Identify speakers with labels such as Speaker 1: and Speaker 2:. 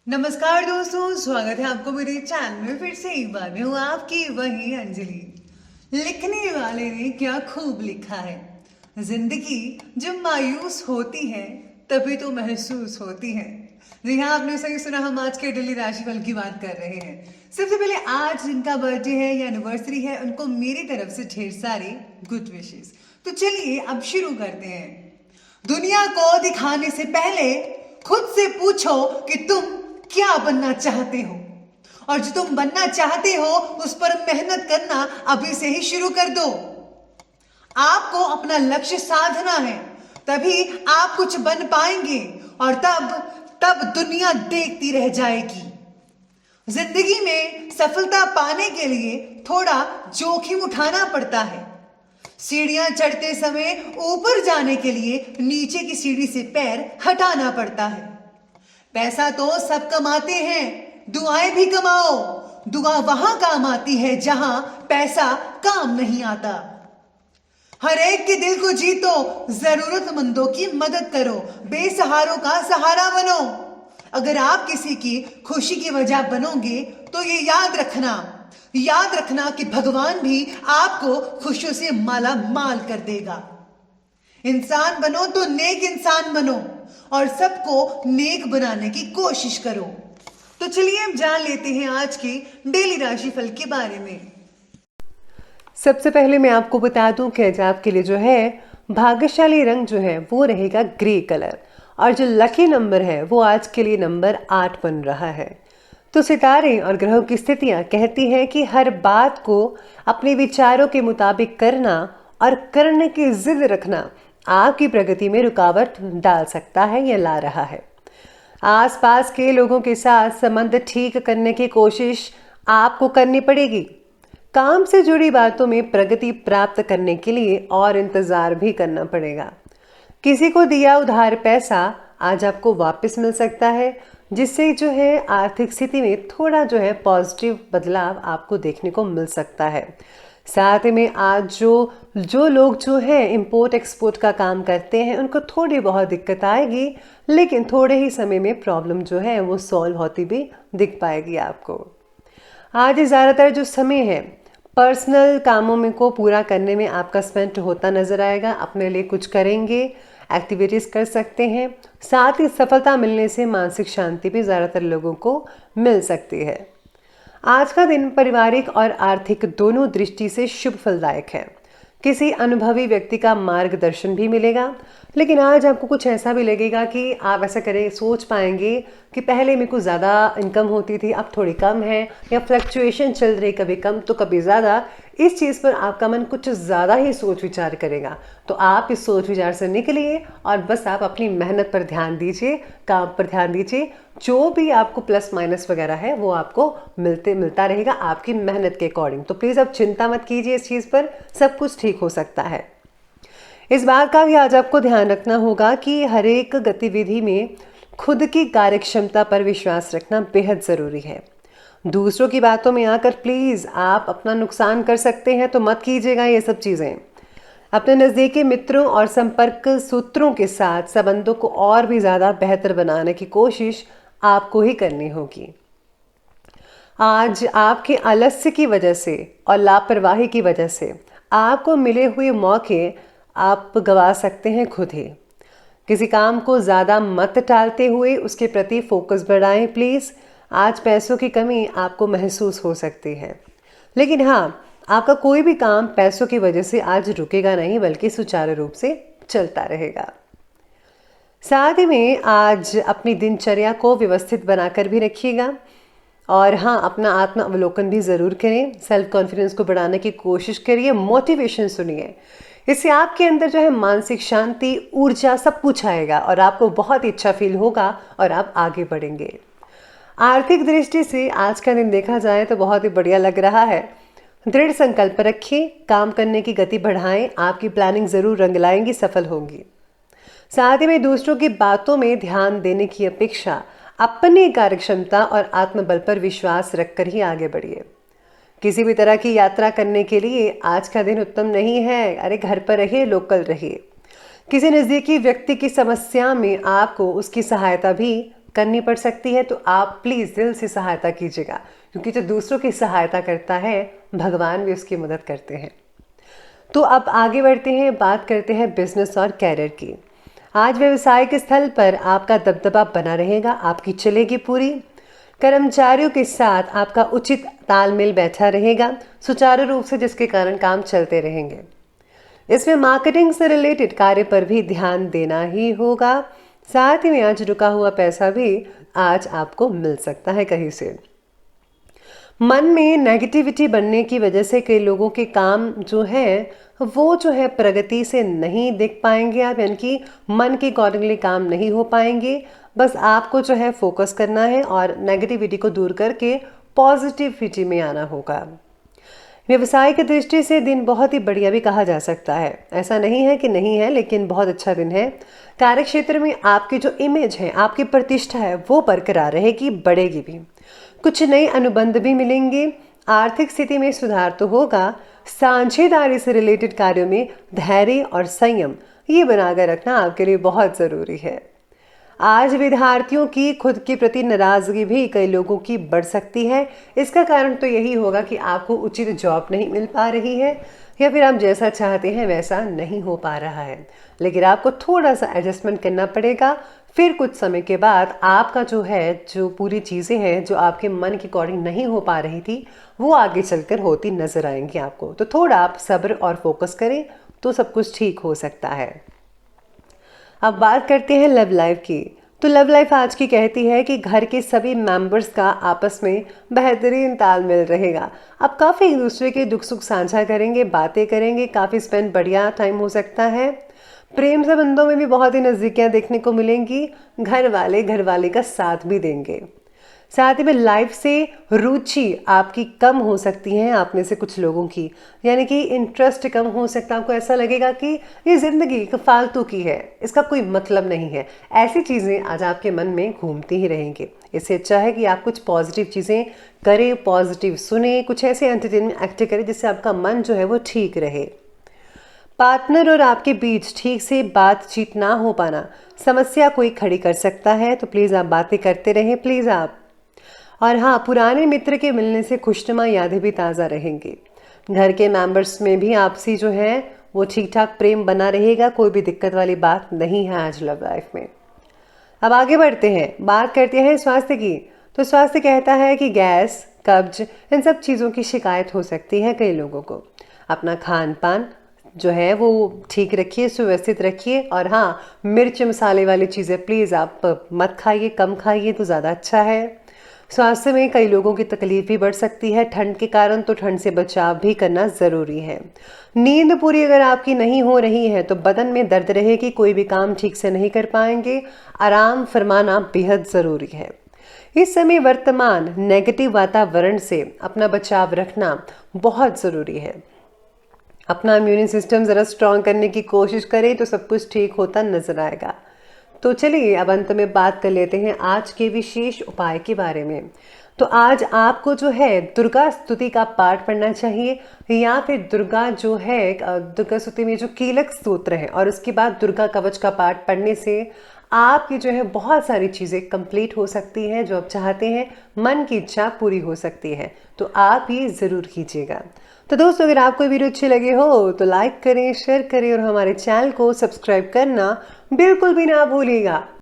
Speaker 1: नमस्कार दोस्तों, स्वागत है आपको मेरे चैनल में फिर से एक बार। मैं हूँ आपकी वही अंजलि। लिखने वाले ने क्या खूब लिखा है, जिंदगी जब मायूस होती है तभी तो महसूस होती है। जी हाँ, आपने सही सुना, हम आज के डेली राशिफल की बात कर रहे हैं। सबसे पहले आज जिनका बर्थडे है या एनिवर्सरी है उनको मेरी तरफ से ढेर सारी गुड विशेस। तो चलिए अब शुरू करते हैं। दुनिया को दिखाने से पहले खुद से पूछो कि तुम क्या बनना चाहते हो, और जो तुम बनना चाहते हो उस पर मेहनत करना अभी से ही शुरू कर दो। आपको अपना लक्ष्य साधना है, तभी आप कुछ बन पाएंगे, और तब तब दुनिया देखती रह जाएगी। जिंदगी में सफलता पाने के लिए थोड़ा जोखिम उठाना पड़ता है। सीढ़ियां चढ़ते समय ऊपर जाने के लिए नीचे की सीढ़ी से पैर हटाना पड़ता है। पैसा तो सब कमाते हैं, दुआएं भी कमाओ। दुआ वहां काम आती है जहां पैसा काम नहीं आता। हर एक के दिल को जीतो, जरूरतमंदों की मदद करो, बेसहारों का सहारा बनो। अगर आप किसी की खुशी की वजह बनोगे तो ये याद रखना कि भगवान भी आपको खुशियों से माला माल कर देगा। इंसान बनो तो नेक इंसान बनो, और सबको नेक बनाने की कोशिश करो। तो चलिए हम जान लेते हैं आज की डेली राशिफल के बारे में।
Speaker 2: सबसे पहले मैं आपको बता दूं कि आज आपके लिए जो है भाग्यशाली रंग जो है वो रहेगा ग्रे कलर, और जो लकी नंबर है वो आज के लिए नंबर 8 बन रहा है। तो सितारे और ग्रहों की स्थितियां कहती हैं कि हर बात को अपने विचारों के मुताबिक करना और करने की जिद रखना आपकी प्रगति में रुकावट डाल सकता है या ला रहा है। आसपास के लोगों के साथ संबंध ठीक करने की कोशिश आपको करनी पड़ेगी। काम से जुड़ी बातों में प्रगति प्राप्त करने के लिए और इंतजार भी करना पड़ेगा। किसी को दिया उधार पैसा आज आपको वापस मिल सकता है, जिससे जो है आर्थिक स्थिति में थोड़ा जो है पॉजिटिव बदलाव आपको देखने को मिल सकता है। साथ में आज जो लोग जो है इंपोर्ट एक्सपोर्ट का काम करते हैं उनको थोड़ी बहुत दिक्कत आएगी, लेकिन थोड़े ही समय में प्रॉब्लम जो है वो सॉल्व होती भी दिख पाएगी आपको। आज ज़्यादातर जो समय है पर्सनल कामों में को पूरा करने में आपका स्पेंड होता नजर आएगा। अपने लिए कुछ करेंगे, एक्टिविटीज़ कर सकते हैं। साथ ही सफलता मिलने से मानसिक शांति भी ज़्यादातर लोगों को मिल सकती है। आज का दिन पारिवारिक और आर्थिक दोनों दृष्टि से शुभ फलदायक है। किसी अनुभवी व्यक्ति का मार्गदर्शन भी मिलेगा, लेकिन आज आपको कुछ ऐसा भी लगेगा कि आप ऐसा करें, सोच पाएंगे कि पहले मेरे को ज़्यादा इनकम होती थी, अब थोड़ी कम है, या फ्लक्चुएशन चल रही, कभी कम तो कभी ज़्यादा। इस चीज़ पर आपका मन कुछ ज़्यादा ही सोच विचार करेगा। तो आप इस सोच विचार से निकलिए और बस आप अपनी मेहनत पर ध्यान दीजिए, काम पर ध्यान दीजिए। जो भी आपको प्लस माइनस वगैरह है वो आपको मिलता रहेगा आपकी मेहनत के अकॉर्डिंग। तो प्लीज़ आप चिंता मत कीजिए इस चीज़ पर, सब कुछ ठीक हो सकता है। इस बात का भी आज आपको ध्यान रखना होगा कि हर एक गतिविधि में खुद की कार्यक्षमता पर विश्वास रखना बेहद ज़रूरी है। दूसरों की बातों में आकर प्लीज़ आप अपना नुकसान कर सकते हैं, तो मत कीजिएगा ये सब चीज़ें। अपने नज़दीकी मित्रों और संपर्क सूत्रों के साथ संबंधों को और भी ज़्यादा बेहतर बनाने की कोशिश आपको ही करनी होगी। आज आपके आलस्य की वजह से और लापरवाही की वजह से आपको मिले हुए मौके आप गंवा सकते हैं खुद ही। किसी काम को ज़्यादा मत टालते हुए उसके प्रति फोकस बढ़ाएं प्लीज़। आज पैसों की कमी आपको महसूस हो सकती है, लेकिन हाँ, आपका कोई भी काम पैसों की वजह से आज रुकेगा नहीं, बल्कि सुचारू रूप से चलता रहेगा। साथ ही में आज अपनी दिनचर्या को व्यवस्थित बनाकर भी रखिएगा, और हाँ, अपना आत्म अवलोकन भी ज़रूर करें। सेल्फ कॉन्फिडेंस को बढ़ाने की कोशिश करिए, मोटिवेशन सुनिए। इससे आपके अंदर जो है मानसिक शांति, ऊर्जा सब कुछ आएगा और आपको बहुत ही अच्छा फील होगा और आप आगे बढ़ेंगे। आर्थिक दृष्टि से आज का दिन देखा जाए तो बहुत ही बढ़िया लग रहा है। दृढ़ संकल्प रखिए, काम करने की गति बढ़ाएं, आपकी प्लानिंग ज़रूर रंग लाएंगी, सफल होंगी। साथ ही में दूसरों की बातों में ध्यान देने की अपेक्षा अपनी कार्यक्षमता और आत्मबल पर विश्वास रखकर ही आगे बढ़िए। किसी भी तरह की यात्रा करने के लिए आज का दिन उत्तम नहीं है। अरे घर पर रहिए, लोकल रहिए। किसी नज़दीकी व्यक्ति की समस्या में आपको उसकी सहायता भी करनी पड़ सकती है, तो आप प्लीज़ दिल से सहायता कीजिएगा, क्योंकि जो दूसरों की सहायता करता है भगवान भी उसकी मदद करते हैं। तो अब आगे बढ़ते हैं, बात करते हैं बिजनेस और कैरियर की। आज व्यवसायिक स्थल पर आपका दबदबा बना रहेगा, आपकी चलेगी पूरी। कर्मचारियों के साथ आपका उचित तालमेल बैठा रहेगा सुचारू रूप से, जिसके कारण काम चलते रहेंगे। इसमें मार्केटिंग से रिलेटेड कार्य पर भी ध्यान देना ही होगा। साथ ही में आज रुका हुआ पैसा भी आज आपको मिल सकता है कहीं से। मन में नेगेटिविटी बनने की वजह से कई लोगों के काम जो है वो जो है प्रगति से नहीं दिख पाएंगे आप, यानी कि मन के अकॉर्डिंगली काम नहीं हो पाएंगे। बस आपको जो है फोकस करना है और नेगेटिविटी को दूर करके पॉजिटिविटी में आना होगा। व्यवसाय की दृष्टि से दिन बहुत ही बढ़िया भी कहा जा सकता है, ऐसा नहीं है कि नहीं है, लेकिन बहुत अच्छा दिन है। कार्यक्षेत्र में आपकी जो इमेज है, आपकी प्रतिष्ठा है, वो बरकरार रहेगी, बढ़ेगी भी। कुछ नए अनुबंध भी मिलेंगे। आर्थिक स्थिति में सुधार तो होगा। साझेदारी से रिलेटेड कार्यों में धैर्य और संयम ये बनाकर रखना आपके लिए बहुत ज़रूरी है। आज विद्यार्थियों की खुद के प्रति नाराजगी भी कई लोगों की बढ़ सकती है। इसका कारण तो यही होगा कि आपको उचित जॉब नहीं मिल पा रही है, या फिर आप जैसा चाहते हैं वैसा नहीं हो पा रहा है। लेकिन आपको थोड़ा सा एडजस्टमेंट करना पड़ेगा। फिर कुछ समय के बाद आपका जो पूरी चीज़ें हैं जो आपके मन के अकॉर्डिंग नहीं हो पा रही थी, वो आगे चलकर होती नजर आएंगी आपको। तो थोड़ा आप सब्र और फोकस करें तो सब कुछ ठीक हो सकता है। अब बात करते हैं लव लाइफ की। तो लव लाइफ आज की कहती है कि घर के सभी मेंबर्स का आपस में बेहतरीन तालमेल रहेगा। आप काफ़ी एक दूसरे के दुख सुख साझा करेंगे, बातें करेंगे, काफ़ी स्पेंड बढ़िया टाइम हो सकता है। प्रेम संबंधों में भी बहुत ही नज़दीकियाँ देखने को मिलेंगी। घर वाले का साथ भी देंगे। साथ ही में लाइफ से रुचि आपकी कम हो सकती है, आप में से कुछ लोगों की, यानी कि इंटरेस्ट कम हो सकता है। आपको ऐसा लगेगा कि ये ज़िंदगी फालतू की है, इसका कोई मतलब नहीं है। ऐसी चीज़ें आज आपके मन में घूमती ही रहेंगी। इससे अच्छा है कि आप कुछ पॉजिटिव चीज़ें करें, पॉजिटिव सुने, कुछ ऐसे एंटरटेनमेंट एक्ट करें जिससे आपका मन जो है वो ठीक रहे। पार्टनर और आपके बीच ठीक से बातचीत ना हो पाना समस्या कोई खड़ी कर सकता है, तो प्लीज़ आप बातें करते रहें, प्लीज़ आप। और हाँ, पुराने मित्र के मिलने से खुशनुमा यादें भी ताज़ा रहेंगी। घर के मेंबर्स में भी आपसी जो है वो ठीक ठाक प्रेम बना रहेगा, कोई भी दिक्कत वाली बात नहीं है आज लव लाइफ में। अब आगे बढ़ते हैं, बात करते हैं स्वास्थ्य की। तो स्वास्थ्य कहता है कि गैस, कब्ज, इन सब चीज़ों की शिकायत हो सकती है कई लोगों को। अपना खान पान जो है वो ठीक रखिए, सुव्यवस्थित रखिए। और हाँ, मिर्च मसाले वाली चीज़ें प्लीज़ आप मत खाइए, कम खाइए तो ज़्यादा अच्छा है। स्वास्थ्य में कई लोगों की तकलीफ भी बढ़ सकती है ठंड के कारण, तो ठंड से बचाव भी करना ज़रूरी है। नींद पूरी अगर आपकी नहीं हो रही है तो बदन में दर्द रहेगी, कोई भी काम ठीक से नहीं कर पाएंगे। आराम फरमाना बेहद ज़रूरी है। इस समय वर्तमान नेगेटिव वातावरण से अपना बचाव रखना बहुत ज़रूरी है। अपना इम्यून सिस्टम ज़रा स्ट्रॉन्ग करने की कोशिश करें तो सब कुछ ठीक होता नजर आएगा। तो चलिए अब अंत में बात कर लेते हैं आज के विशेष उपाय के बारे में। तो आज आपको जो है दुर्गा स्तुति का पाठ पढ़ना चाहिए, या फिर दुर्गा दुर्गा स्तुति में जो कीलक स्तोत्र है और उसके बाद दुर्गा कवच का पाठ पढ़ने से आपकी जो है बहुत सारी चीज़ें कंप्लीट हो सकती हैं, जो आप चाहते हैं, मन की इच्छा पूरी हो सकती है। तो आप ये ज़रूर कीजिएगा। तो दोस्तों, अगर आपको वीडियो अच्छी लगे हो तो लाइक करें, शेयर करें और हमारे चैनल को सब्सक्राइब करना बिल्कुल भी ना भूलिएगा।